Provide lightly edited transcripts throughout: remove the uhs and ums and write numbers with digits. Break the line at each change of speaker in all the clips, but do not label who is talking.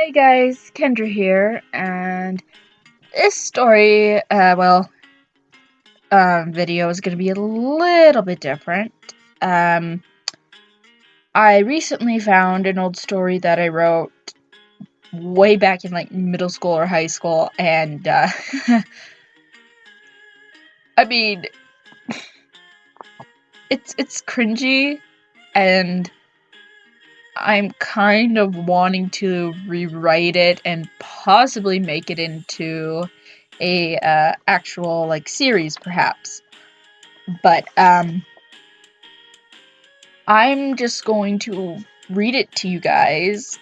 Hey guys, Kendra here, and this story, video is going to be a little bit different. Um, I recently found an old story that I wrote way back in like middle school or high school, and I mean, it's cringy, and I'm kind of wanting to rewrite it and possibly make it into a actual like series, perhaps. But I'm just going to read it to you guys,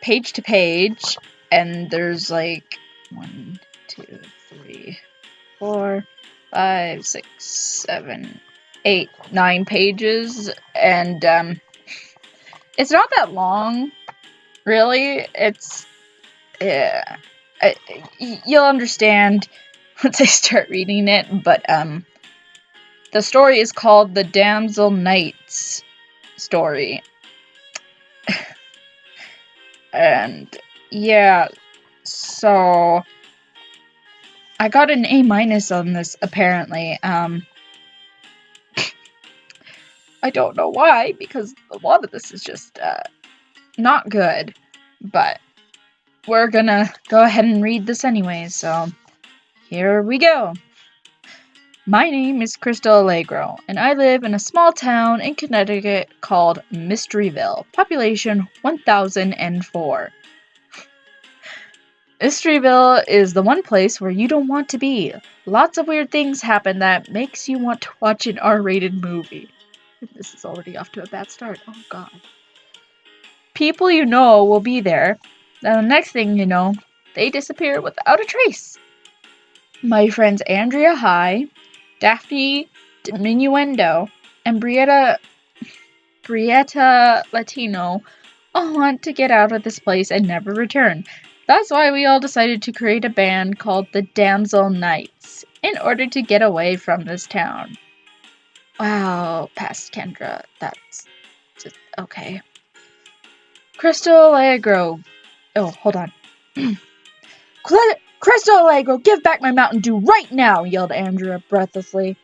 page to page, and there's like 1, 2, 3, 4, 5, 6, 7, 8, 9 pages, and it's not that long, really. It's yeah, you'll understand once I start reading it, but the story is called The Damsel Knights Story. And yeah, so I got an A- on this apparently. I don't know why, because a lot of this is just not good, but we're gonna go ahead and read this anyway, so here we go. My name is Crystal Allegro, and I live in a small town in Connecticut called Mysteryville, population 1004. Mysteryville is the one place where you don't want to be. Lots of weird things happen that makes you want to watch an R-rated movie. This is already off to a bad start. Oh god. People you know will be there. Then the next thing you know, they disappear without a trace. My friends Andrea High, Daphne Diminuendo, and Brietta Latino all want to get out of this place and never return. That's why we all decided to create a band called the Damsel Knights in order to get away from this town. Wow, past Kendra, that's just okay. Crystal Allegro. Oh, hold on. Crystal Allegro, give back my Mountain Dew right now, yelled Andrea breathlessly.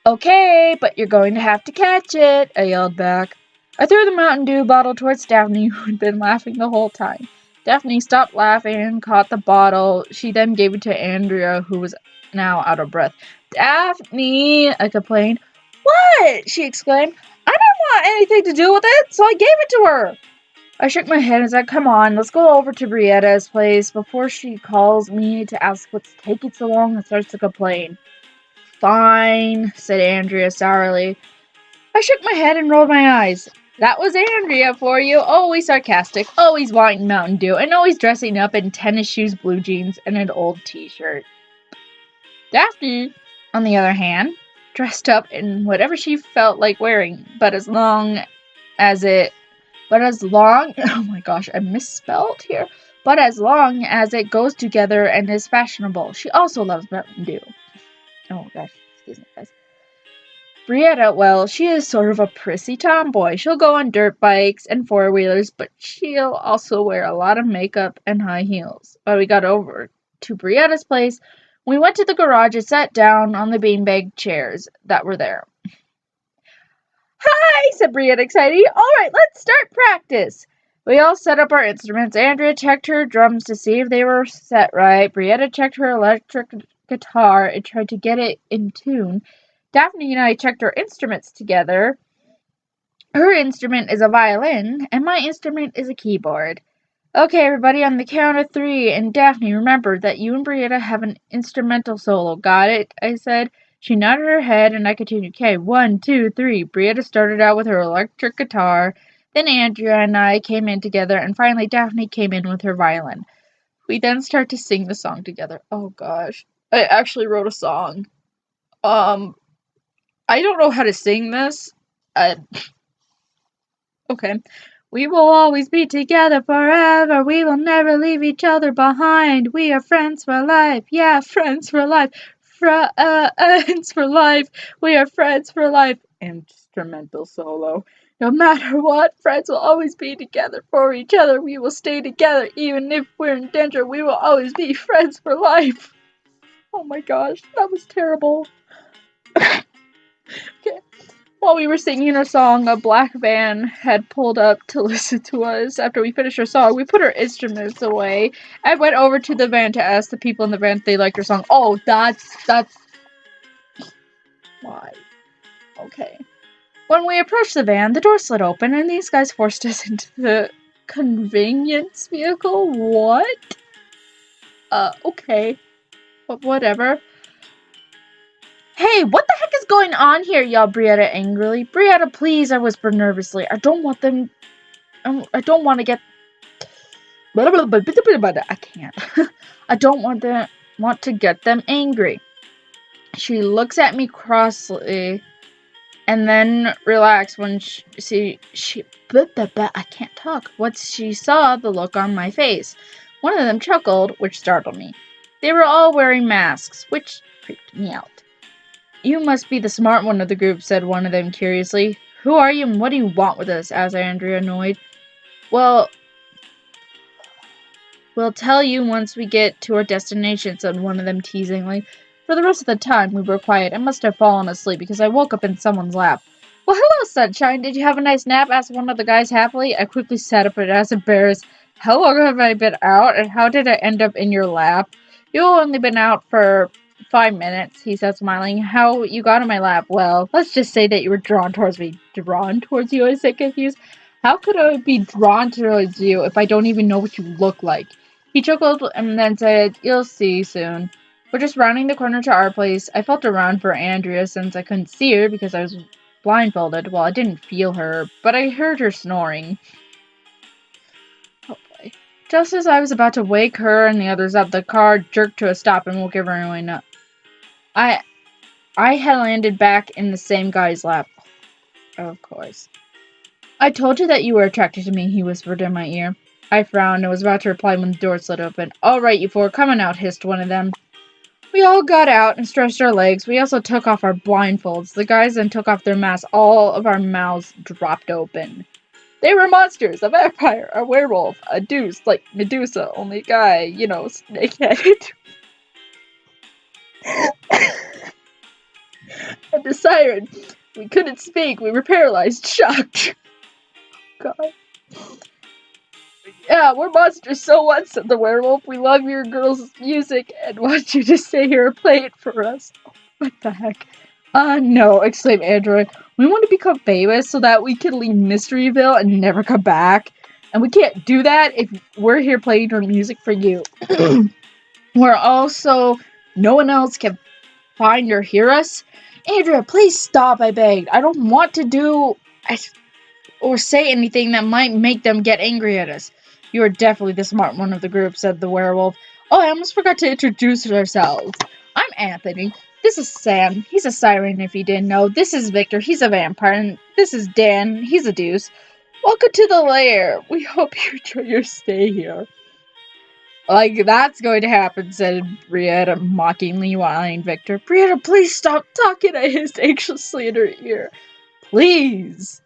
Okay, but you're going to have to catch it, I yelled back. I threw the Mountain Dew bottle towards Daphne, who had been laughing the whole time. Daphne stopped laughing and caught the bottle. She then gave it to Andrea, who was now out of breath. Daphne, I complained. What? She exclaimed. I didn't want anything to do with it, so I gave it to her. I shook my head and said, come on, let's go over to Brietta's place before she calls me to ask what's taking so long and starts to complain. Fine, said Andrea sourly. I shook my head and rolled my eyes. That was Andrea for you, always sarcastic, always wanting Mountain Dew, and always dressing up in tennis shoes, blue jeans, and an old t-shirt. Daphne, on the other hand, dressed up in whatever she felt like wearing, oh my gosh, I misspelled here, but as long as it goes together and is fashionable. She also loves Mountain Dew. Oh gosh, excuse me guys. Brietta, well, she is sort of a prissy tomboy. She'll go on dirt bikes and four-wheelers, but she'll also wear a lot of makeup and high heels. When we got over to Brietta's place, we went to the garage and sat down on the beanbag chairs that were there. Hi, said Brietta excitedly. All right, let's start practice. We all set up our instruments. Andrea checked her drums to see if they were set right. Brietta checked her electric guitar and tried to get it in tune. Daphne and I checked our instruments together. Her instrument is a violin, and my instrument is a keyboard. Okay, everybody, on the count of 3, and Daphne, remember that you and Brietta have an instrumental solo. Got it? I said. She nodded her head, and I continued. Okay, 1, 2, 3. Brietta started out with her electric guitar, then Andrea and I came in together, and finally Daphne came in with her violin. We then start to sing the song together. Oh gosh. I actually wrote a song. I don't know how to sing this. Okay. We will always be together forever. We will never leave each other behind. We are friends for life. Yeah, friends for life. Friends for life. We are friends for life. Instrumental solo. No matter what, friends will always be together for each other. We will stay together even if we're in danger. We will always be friends for life. Oh my gosh, that was terrible. Okay. While we were singing our song, a black van had pulled up to listen to us. After we finished our song, we put our instruments away. I went over to the van to ask the people in the van if they liked our song. Oh, that's why. Okay. When we approached the van, the door slid open and these guys forced us into the convenience vehicle. What? Okay. But whatever. Hey, what the heck is going on here? Yelled Brietta angrily. Brietta, please, I whispered nervously. I don't want to get... I can't. I don't want to get them angry. She looks at me crossly and then relaxed when she I can't talk. Once she saw the look on my face. One of them chuckled, which startled me. They were all wearing masks, which freaked me out. You must be the smart one of the group, said one of them curiously. Who are you and what do you want with us? Asked Andrea, annoyed. Well, we'll tell you once we get to our destination, said one of them teasingly. For the rest of the time, we were quiet. I must have fallen asleep because I woke up in someone's lap. Well, hello, Sunshine. Did you have a nice nap? Asked one of the guys happily. I quickly sat up and asked embarrassed, how long have I been out and how did I end up in your lap? You've only been out for 5 minutes, he said, smiling. How you got in my lap? Well, let's just say that you were drawn towards me. Drawn towards you? I said, confused. How could I be drawn towards you if I don't even know what you look like? He chuckled and then said, you'll see soon. We're just rounding the corner to our place. I felt around for Andrea since I couldn't see her because I was blindfolded. Well, I didn't feel her, but I heard her snoring. Oh boy. Just as I was about to wake her and the others up, the car jerked to a stop and woke everyone up. I had landed back in the same guy's lap. Of course. I told you that you were attracted to me, he whispered in my ear. I frowned and was about to reply when the door slid open. All right, you four, coming out, hissed one of them. We all got out and stretched our legs. We also took off our blindfolds. The guys then took off their masks. All of our mouths dropped open. They were monsters, a vampire, a werewolf, a deuce, like Medusa, only guy, snake-headed. And the siren. We couldn't speak. We were paralyzed, shocked. God. Yeah, we're monsters, so what, said the werewolf. We love your girls' music and want you to stay here and play it for us. What the heck? No, exclaimed Android. We want to become famous so that we can leave Mysteryville and never come back. And we can't do that if we're here playing our music for you. We're also... No one else can find or hear us. Andrea, please stop, I begged. I don't want to do or say anything that might make them get angry at us. You are definitely the smart one of the group, said the werewolf. Oh, I almost forgot to introduce ourselves. I'm Anthony. This is Sam. He's a siren, if you didn't know. This is Victor. He's a vampire. And this is Dan. He's a deuce. Welcome to the lair. We hope you enjoy your stay here. Like, that's going to happen, said Brietta mockingly, eyeing Victor. Brietta, please stop talking, I hissed anxiously in her ear. Please.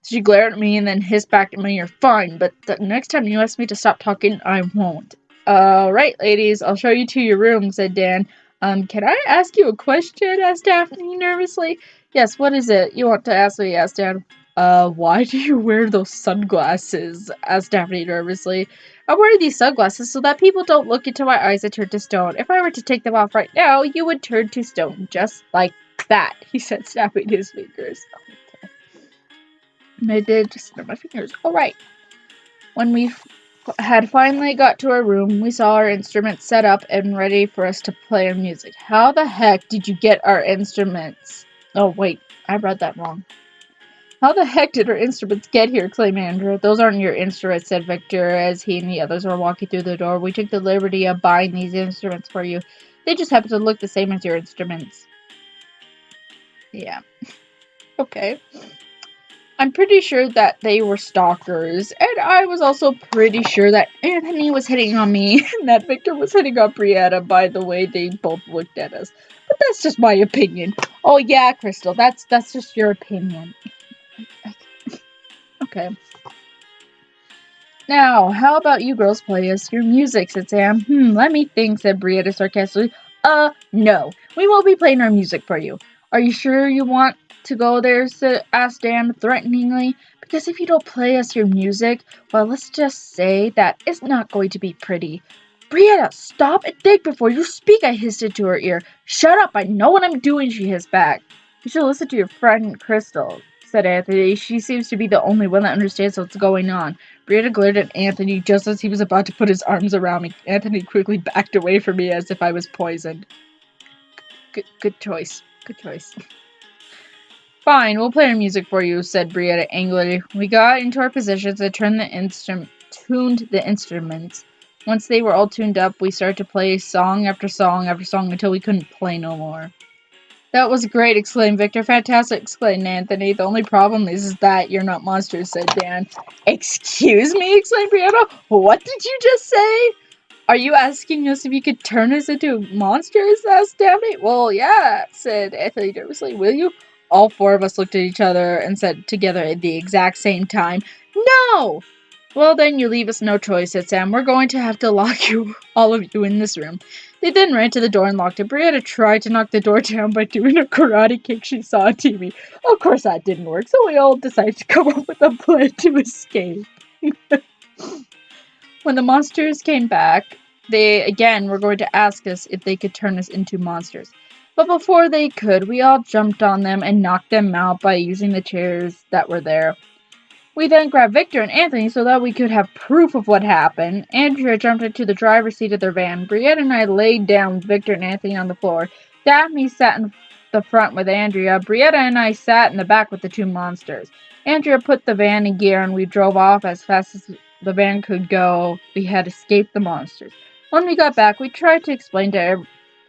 She glared at me and then hissed back at me, you're fine, but the next time you ask me to stop talking, I won't. Alright, ladies, I'll show you to your room, said Dan. Can I ask you a question? Asked Daphne nervously. Yes, what is it? You want to ask me? Asked Dan. Why do you wear those sunglasses? Asked Daphne nervously. I'm wearing these sunglasses so that people don't look into my eyes and turn to stone. If I were to take them off right now, you would turn to stone, just like that, he said, snapping his fingers. And I did just snap my fingers. Alright. When we had finally got to our room, we saw our instruments set up and ready for us to play our music. How the heck did you get our instruments? Oh, wait. I read that wrong. How the heck did our instruments get here? Exclaimed Andrew. Those aren't your instruments, said Victor, as he and the others were walking through the door. We took the liberty of buying these instruments for you. They just happen to look the same as your instruments. Yeah. Okay. I'm pretty sure that they were stalkers, and I was also pretty sure that Anthony was hitting on me, and that Victor was hitting on Brietta by the way they both looked at us. But that's just my opinion. Oh yeah, Crystal, that's just your opinion. Okay. Now, how about you girls play us your music, said Sam. Let me think, said Brietta sarcastically. No. We won't be playing our music for you. Are you sure you want to go there? Asked Dan threateningly. Because if you don't play us your music, well, let's just say that it's not going to be pretty. Brietta, stop and think before you speak, I hissed into her ear. Shut up, I know what I'm doing, she hissed back. You should listen to your friend Crystal, said Anthony. She seems to be the only one that understands what's going on. Brianna glared at Anthony just as he was about to put his arms around me. Anthony quickly backed away from me as if I was poisoned. Good choice. Good choice. Fine, we'll play our music for you, said Brietta angrily. We got into our positions and tuned the instruments. Once they were all tuned up, we started to play song after song after song until we couldn't play no more. That was great, exclaimed Victor. Fantastic, exclaimed Anthony. The only problem is that you're not monsters, said Dan. Excuse me, exclaimed Brianna. What did you just say? Are you asking us if you could turn us into monsters? Asked Daphne. Well, yeah, said Anthony nervously. Will you? All four of us looked at each other and said together at the exact same time, No! Well, then you leave us no choice, said Sam. We're going to have to lock all of you in this room. They then ran to the door and locked it. Brianna tried to knock the door down by doing a karate kick she saw on TV. Of course that didn't work, so we all decided to come up with a plan to escape. When the monsters came back, they again were going to ask us if they could turn us into monsters. But before they could, we all jumped on them and knocked them out by using the chairs that were there. We then grabbed Victor and Anthony so that we could have proof of what happened. Andrea jumped into the driver's seat of their van. Briette and I laid down Victor and Anthony on the floor. Daphne sat in the front with Andrea. Brietta and I sat in the back with the two monsters. Andrea put the van in gear and we drove off as fast as the van could go. We had escaped the monsters. When we got back, we tried to explain to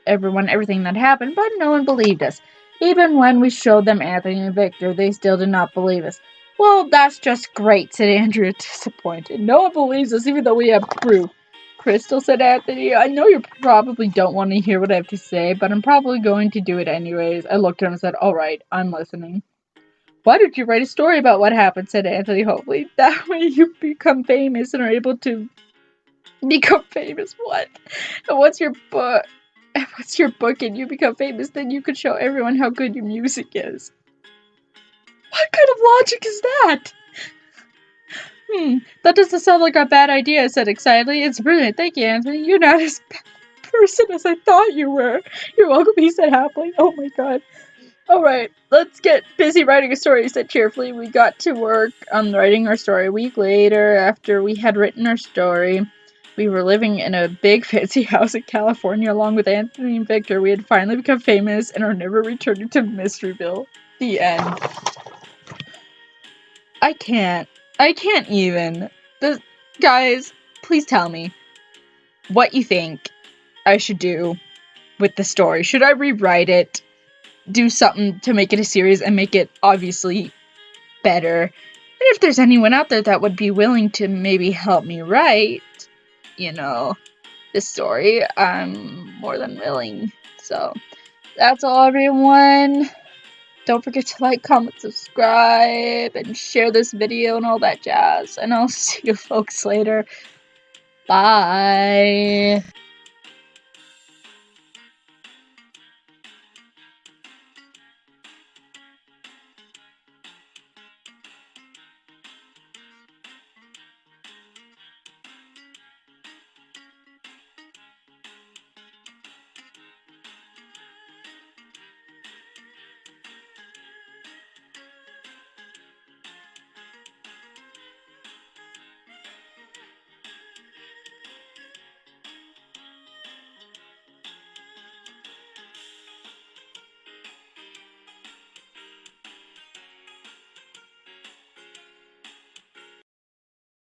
everyone everything that happened, but no one believed us. Even when we showed them Anthony and Victor, they still did not believe us. Well, that's just great, said Andrea, disappointed. No one believes us, even though we have proof. Crystal, said Anthony, I know you probably don't want to hear what I have to say, but I'm probably going to do it anyways. I looked at him and said, alright, I'm listening. Why don't you write a story about what happened, said Anthony hopefully. That way you become famous and are able to become famous. What? And what's your book and you become famous, then you could show everyone how good your music is. What kind of logic is that? That doesn't sound like a bad idea, I said excitedly. It's brilliant. Thank you, Anthony. You're not as bad a person as I thought you were. You're welcome, he said happily. Oh my god. Alright, let's get busy writing a story, he said cheerfully. We got to work on writing our story. A week later, after we had written our story, we were living in a big fancy house in California along with Anthony and Victor. We had finally become famous and are never returning to Mysteryville. The end. I can't even. Guys, please tell me what you think I should do with the story. Should I rewrite it, do something to make it a series, and make it obviously better? And if there's anyone out there that would be willing to maybe help me write, this story, I'm more than willing. So, that's all, everyone. Don't forget to like, comment, subscribe, and share this video and all that jazz. And I'll see you folks later. Bye.